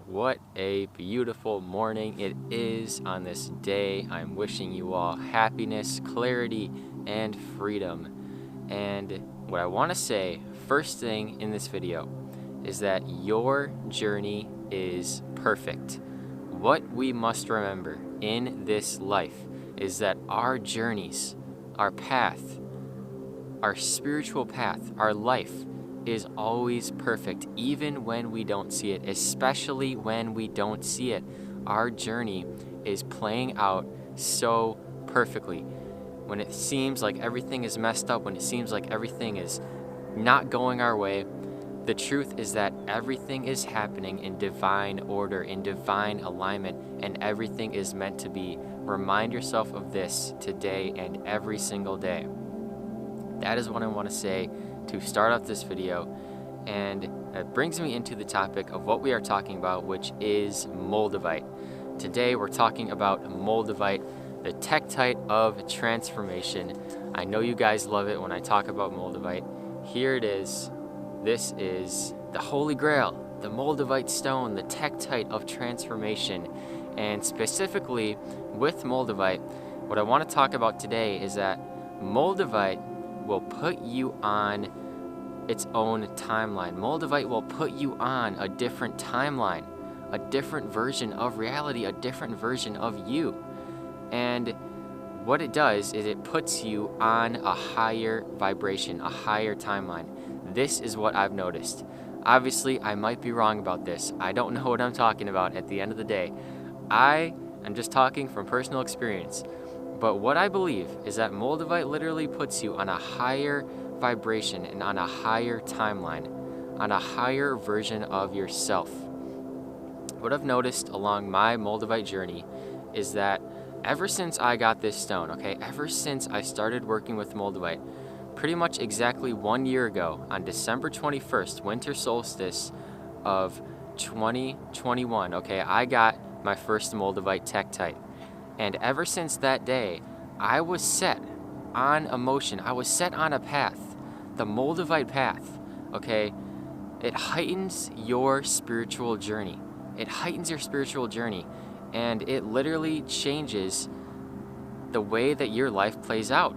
What a beautiful morning it is on this day. I'm wishing you all happiness, clarity, and freedom. And what I want to say first thing in this video is that your journey is perfect. What we must remember in this life is that our journeys, our path, our spiritual path, our life is always perfect, even when we don't see it, especially when we don't see it. Our journey is playing out so perfectly. When it seems like everything is messed up, when it seems like everything is not going our way, the truth is that everything is happening in divine order, in divine alignment, and everything is meant to be. Remind yourself of this today and every single day. That is what I want to say to start off this video, and it brings me into the topic of what we are talking about, which is Moldavite. Today we're talking about Moldavite, the tektite of transformation. I know you guys love it when I talk about Moldavite. Here it is. This is the Holy Grail, the Moldavite stone, the tektite of transformation. And specifically with Moldavite, what I want to talk about today is that Moldavite will put you on its own timeline. Moldavite will put you on a different timeline, a different version of reality, a different version of you. And what it does is it puts you on a higher vibration, a higher timeline. This is what I've noticed. Obviously, I might be wrong about this. I don't know what I'm talking about at the end of the day. I am just talking from personal experience. But what I believe is that Moldavite literally puts you on a higher vibration and on a higher timeline, on a higher version of yourself. What I've noticed along my Moldavite journey is that ever since I got this stone, ever since I started working with Moldavite, pretty much exactly 1 year ago, on December 21st, winter solstice of 2021, I got my first Moldavite tektite. And ever since that day, I was set on a motion. I was set on a path, the Moldavite path, It heightens your spiritual journey. It heightens your spiritual journey, and it literally changes the way that your life plays out.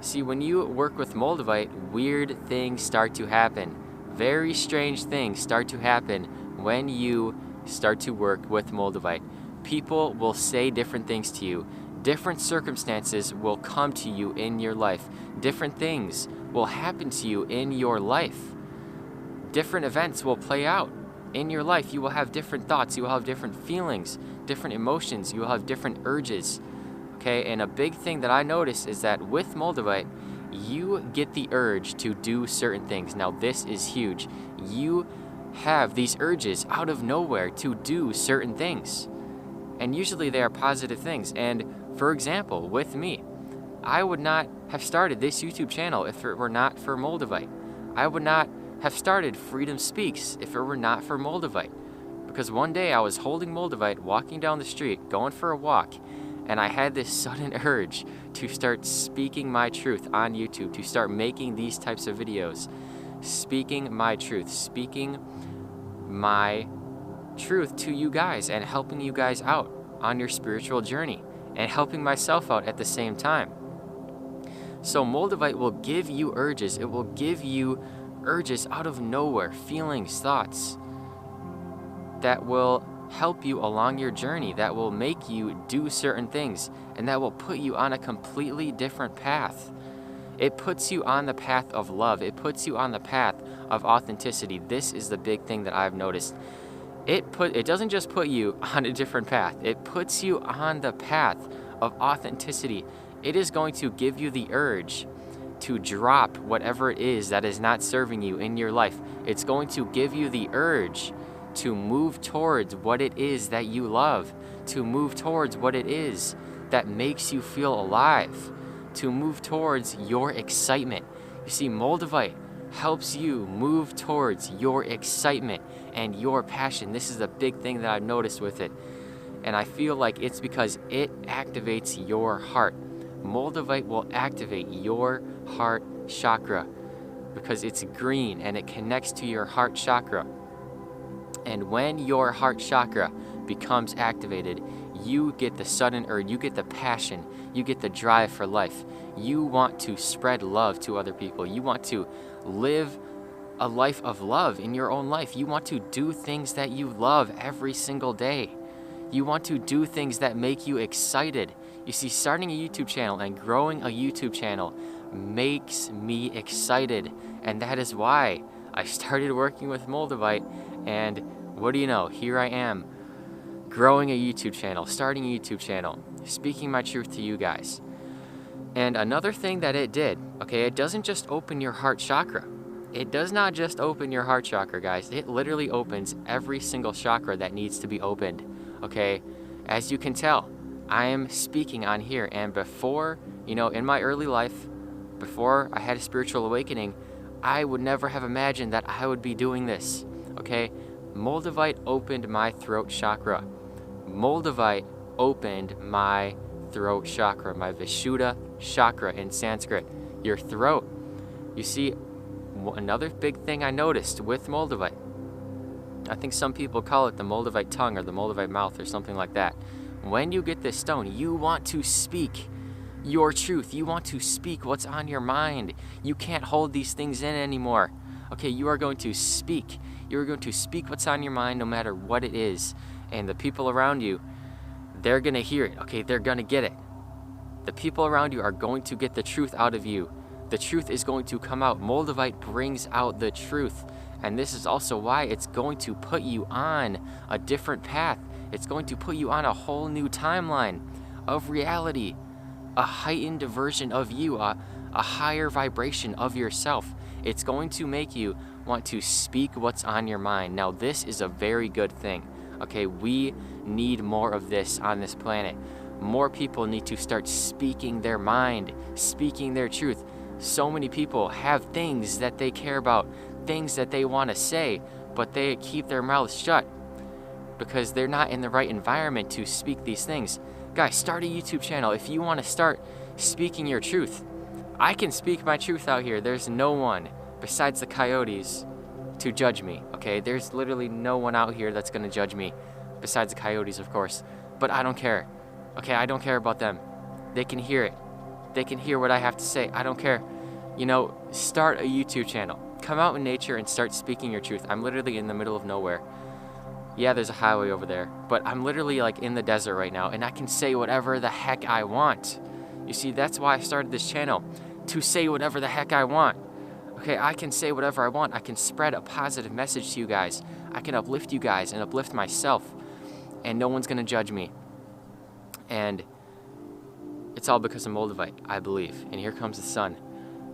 See, when you work with Moldavite, weird things start to happen. Very strange things start to happen when you start to work with Moldavite. People will say different things to you. Different circumstances will come to you in your life. Different things will happen to you in your life. Different events will play out in your life. You will have different thoughts. You will have different feelings, different emotions. You will have different urges. And a big thing that I notice is that with Moldavite, you get the urge to do certain things. Now, this is huge. You have these urges out of nowhere to do certain things. And usually they are positive things. And for example, with me, I would not have started this YouTube channel if it were not for Moldavite. I would not have started Freedom Speaks if it were not for Moldavite. Because one day I was holding Moldavite, walking down the street, going for a walk, and I had this sudden urge to start speaking my truth on YouTube, to start making these types of videos, speaking my truth, speaking my truth to you guys and helping you guys out on your spiritual journey and helping myself out at the same time. So Moldavite will give you urges. It will give you urges out of nowhere, feelings, thoughts that will help you along your journey, that will make you do certain things, and that will put you on a completely different path. It puts you on the path of love. It puts you on the path of authenticity. This is the big thing that I've noticed. It doesn't just put you on a different path. It puts you on the path of authenticity. It is going to give you the urge to drop whatever it is that is not serving you in your life. It's going to give you the urge to move towards what it is that you love, to move towards what it is that makes you feel alive, to move towards your excitement. You see, Moldavite helps you move towards your excitement and your passion. This is the big thing that I've noticed with it. And I feel like it's because it activates your heart. Moldavite will activate your heart chakra because it's green and it connects to your heart chakra. And when your heart chakra becomes activated, you get the sudden urge, you get the passion, you get the drive for life. You want to spread love to other people. You want to live a life of love in your own life. You want to do things that you love every single day. You want to do things that make you excited. You see, starting a YouTube channel and growing a YouTube channel makes me excited. And that is why I started working with Moldavite. And what do you know? Here I am, growing a YouTube channel, starting a YouTube channel, speaking my truth to you guys. And another thing that it did, okay, it doesn't just open your heart chakra. It does not just open your heart chakra, guys. It literally opens every single chakra that needs to be opened, okay? As you can tell, I am speaking on here. And before, in my early life, before I had a spiritual awakening, I would never have imagined that I would be doing this, okay? Moldavite opened my throat chakra. Moldavite opened my throat chakra, my Vishuddha chakra in Sanskrit, your throat. You see, another big thing I noticed with Moldavite, I think some people call it the Moldavite tongue or the Moldavite mouth or something like that. When you get this stone, you want to speak your truth. You want to speak what's on your mind. You can't hold these things in anymore. Okay, you are going to speak. You are going to speak what's on your mind no matter what it is. And the people around you, they're going to hear it. Okay, they're going to get it. The people around you are going to get the truth out of you. The truth is going to come out. Moldavite brings out the truth. And this is also why it's going to put you on a different path. It's going to put you on a whole new timeline of reality, a heightened version of you, a higher vibration of yourself. It's going to make you want to speak what's on your mind. Now, this is a very good thing. Okay, we need more of this on this planet. More people need to start speaking their mind, speaking their truth. So many people have things that they care about, things that they want to say, but they keep their mouths shut because they're not in the right environment to speak these things. Guys, start a YouTube channel if you want to start speaking your truth. I can speak my truth out here. There's no one besides the coyotes to judge me, okay? There's literally no one out here that's going to judge me besides the coyotes, of course. But I don't care, okay? I don't care about them. They can hear it. They can hear what I have to say. I don't care. Start a YouTube channel. Come out in nature and start speaking your truth. I'm literally in the middle of nowhere. Yeah, there's a highway over there, but I'm literally like in the desert right now, and I can say whatever the heck I want. You see, that's why I started this channel, to say whatever the heck I want. Okay, I can say whatever I want. I can spread a positive message to you guys. I can uplift you guys and uplift myself, and no one's gonna judge me. And it's all because of Moldavite, I believe. And here comes the sun.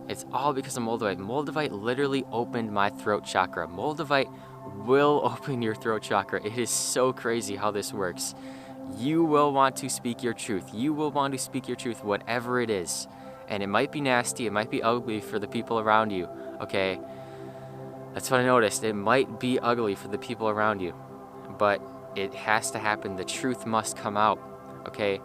It's all because of Moldavite. Moldavite literally opened my throat chakra. Moldavite will open your throat chakra. It is so crazy how this works. You will want to speak your truth. You will want to speak your truth, whatever it is. And it might be nasty, it might be ugly for the people around you, okay? That's what I noticed. It might be ugly for the people around you, but it has to happen. The truth must come out, okay?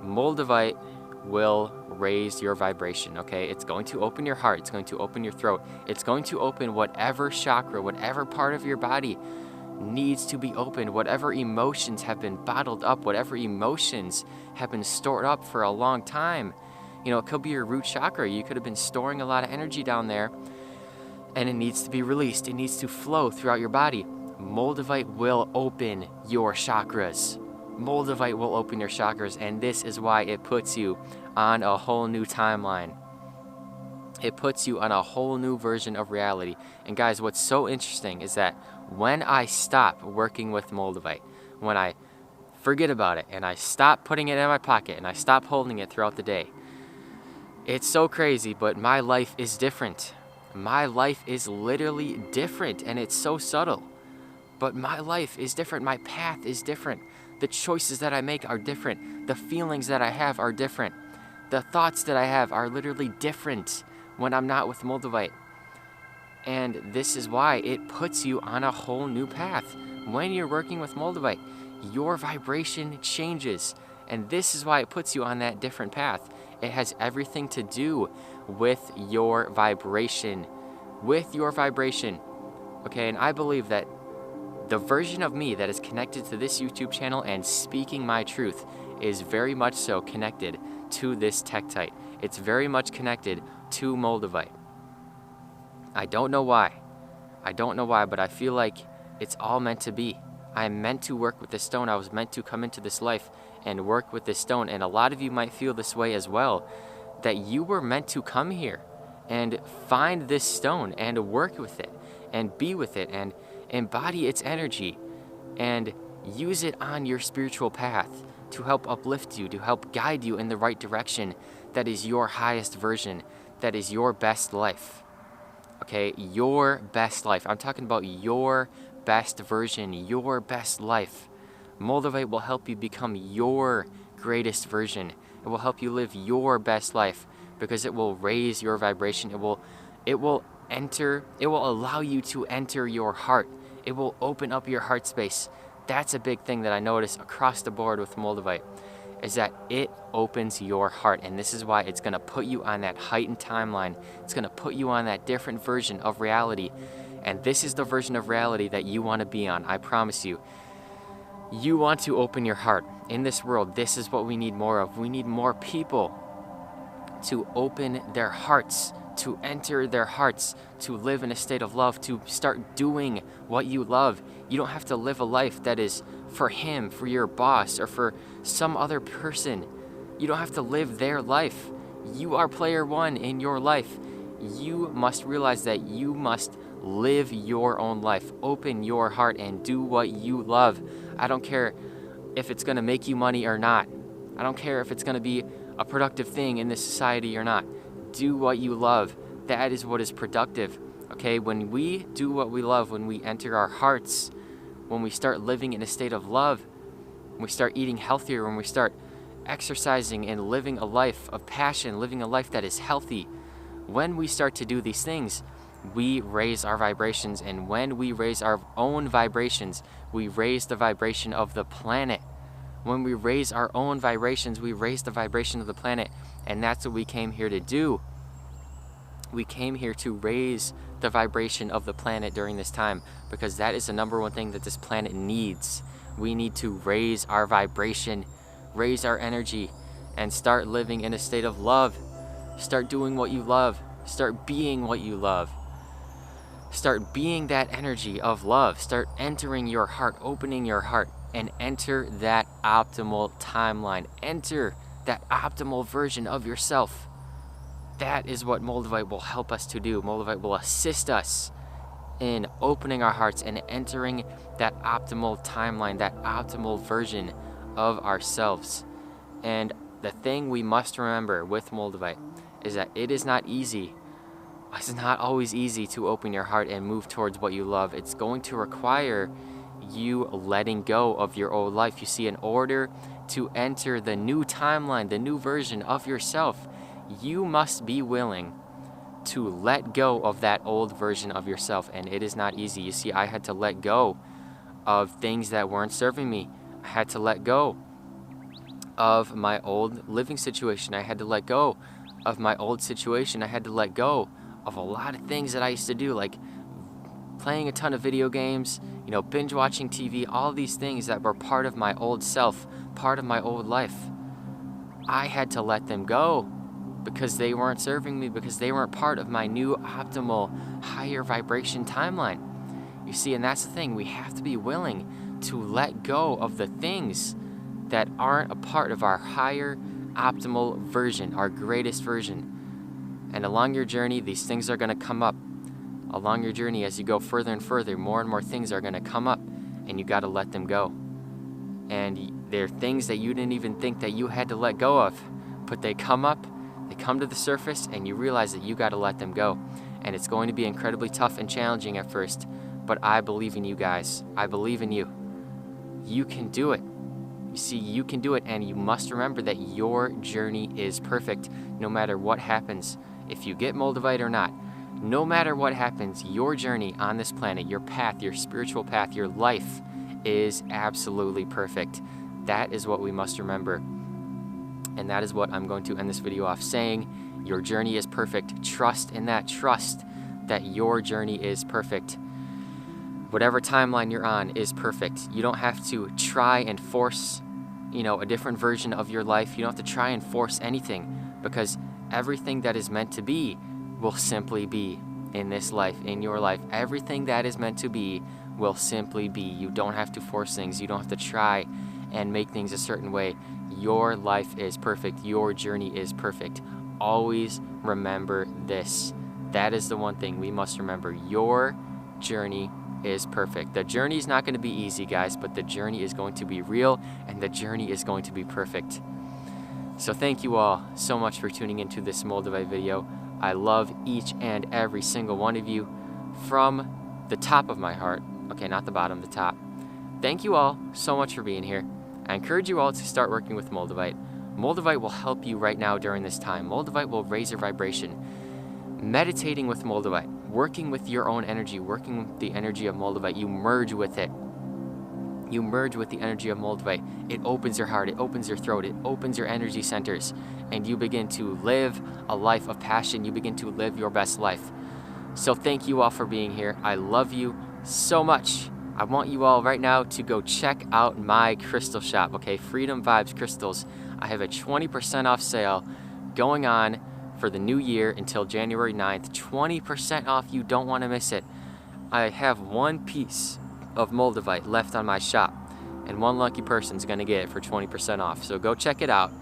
Moldavite will raise your vibration, okay? It's going to open your heart. It's going to open your throat. It's going to open whatever chakra, whatever part of your body needs to be opened, whatever emotions have been bottled up, whatever emotions have been stored up for a long time. It could be your root chakra. You could have been storing a lot of energy down there, and it needs to be released. It needs to flow throughout your body. Moldavite will open your chakras. Moldavite will open your chakras, and this is why it puts you on a whole new timeline. It puts you on a whole new version of reality. And guys, what's so interesting is that when I stop working with Moldavite, when I forget about it and I stop putting it in my pocket and I stop holding it throughout the day, it's so crazy, but my life is different. My life is literally different, and it's so subtle. But my life is different. My path is different. The choices that I make are different. The feelings that I have are different. The thoughts that I have are literally different when I'm not with Moldavite. And this is why it puts you on a whole new path. When you're working with Moldavite, your vibration changes. And this is why it puts you on that different path. It has everything to do with your vibration. With your vibration. Okay, and I believe that The version of me that is connected to this YouTube channel and speaking my truth is very much so connected to this Tektite. It's very much connected to Moldavite. I don't know why. I don't know why, but I feel like it's all meant to be. I am meant to work with this stone. I was meant to come into this life and work with this stone. And a lot of you might feel this way as well, that you were meant to come here and find this stone and work with it and be with it and embody its energy and use it on your spiritual path to help uplift you, to help guide you in the right direction that is your highest version, that is your best life. Okay, your best life. I'm talking about your best version, your best life. Moldavite will help you become your greatest version. It will help you live your best life because it will raise your vibration. It will allow you to enter your heart. It will open up your heart space. That's a big thing that I notice across the board with Moldavite, is that it opens your heart. And this is why it's going to put you on that heightened timeline. It's going to put you on that different version of reality. And this is the version of reality that you want to be on, I promise you. You want to open your heart. In this world, this is what we need more of. We need more people to open their hearts, to enter their hearts, to live in a state of love, to start doing what you love. You don't have to live a life that is for him, for your boss, or for some other person. You don't have to live their life. You are player one in your life. You must realize that you must live your own life. Open your heart and do what you love. I don't care if it's going to make you money or not. I don't care if it's going to be a productive thing in this society or not. Do what you love. That is what is productive. Okay, when we do what we love, when we enter our hearts, when we start living in a state of love, when we start eating healthier, when we start exercising and living a life of passion, living a life that is healthy, when we start to do these things, we raise our vibrations. And when we raise our own vibrations, we raise the vibration of the planet. When we raise our own vibrations, we raise the vibration of the planet. And that's what we came here to do. We came here to raise the vibration of the planet during this time, because that is the number one thing that this planet needs. We need to raise our vibration, raise our energy, and start living in a state of love. Start doing what you love. Start being what you love. Start being that energy of love. Start entering your heart, opening your heart, and enter that optimal timeline. Enter that optimal version of yourself. That is what Moldavite will help us to do. Moldavite will assist us in opening our hearts and entering that optimal timeline, that optimal version of ourselves. And the thing we must remember with Moldavite is that it is not easy. It's not always easy to open your heart and move towards what you love. It's going to require you letting go of your old life. You see, in order to enter the new timeline, the new version of yourself, you must be willing to let go of that old version of yourself. And it is not easy. You see, I had to let go of things that weren't serving me. I had to let go of my old living situation. I had to let go of my old situation. I had to let go of a lot of things that I used to do, like playing a ton of video games, binge watching TV, all these things that were part of my old self, part of my old life. I had to let them go because they weren't serving me, because they weren't part of my new optimal higher vibration timeline. You see, and that's the thing, we have to be willing to let go of the things that aren't a part of our higher optimal version, our greatest version. And along your journey, these things are going to come up. Along your journey, as you go further and further, more and more things are going to come up, and you got to let them go. And they're things that you didn't even think that you had to let go of, but they come up, they come to the surface, and you realize that you got to let them go. And it's going to be incredibly tough and challenging at first, but I believe in you guys. I believe in you. You can do it. You see, you can do it, and you must remember that your journey is perfect no matter what happens. If you get Moldavite or not, no matter what happens, your journey on this planet, your path, your spiritual path, your life is absolutely perfect. That is what we must remember. And that is what I'm going to end this video off saying. Your journey is perfect. Trust in that. Trust that your journey is perfect. Whatever timeline you're on is perfect. You don't have to try and force, a different version of your life. You don't have to try and force anything, because everything that is meant to be will simply be in this life, in your life. Everything that is meant to be will simply be. You don't have to force things. You don't have to try and make things a certain way. Your life is perfect. Your journey is perfect. Always remember this. That is the one thing we must remember. Your journey is perfect. The journey is not going to be easy, guys, but the journey is going to be real, and the journey is going to be perfect. So thank you all so much for tuning into this Moldavite video. I love each and every single one of you from the top of my heart. Okay, not the bottom, the top. Thank you all so much for being here. I encourage you all to start working with Moldavite. Moldavite will help you right now during this time. Moldavite will raise your vibration. Meditating with Moldavite, working with your own energy, working with the energy of Moldavite, you merge with it. You merge with the energy of Moldavite. It opens your heart, it opens your throat, it opens your energy centers, and you begin to live a life of passion. You begin to live your best life. So thank you all for being here. I love you so much. I want you all right now to go check out my crystal shop, okay? Freedom Vibes Crystals. I have a 20% off sale going on for the new year until January 9th. 20% off. You don't want to miss it. I have one piece of Moldavite left on my shop, and one lucky person's going to get it for 20% off. So go check it out.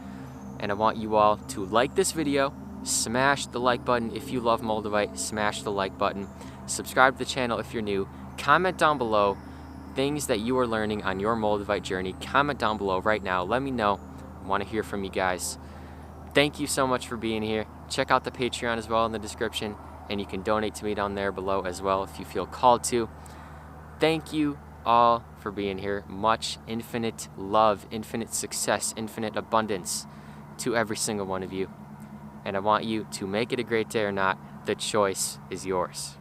And I want you all to like this video, smash the like button if you love Moldavite, smash the like button, subscribe to the channel if you're new, comment down below things that you are learning on your Moldavite journey. Comment down below right now. Let me know. I want to hear from you guys. Thank you so much for being here. Check out the Patreon as well in the description, and you can donate to me down there below as well if you feel called to. Thank you all for being here. Much infinite love, infinite success, infinite abundance to every single one of you. And I want you to make it a great day or not. The choice is yours.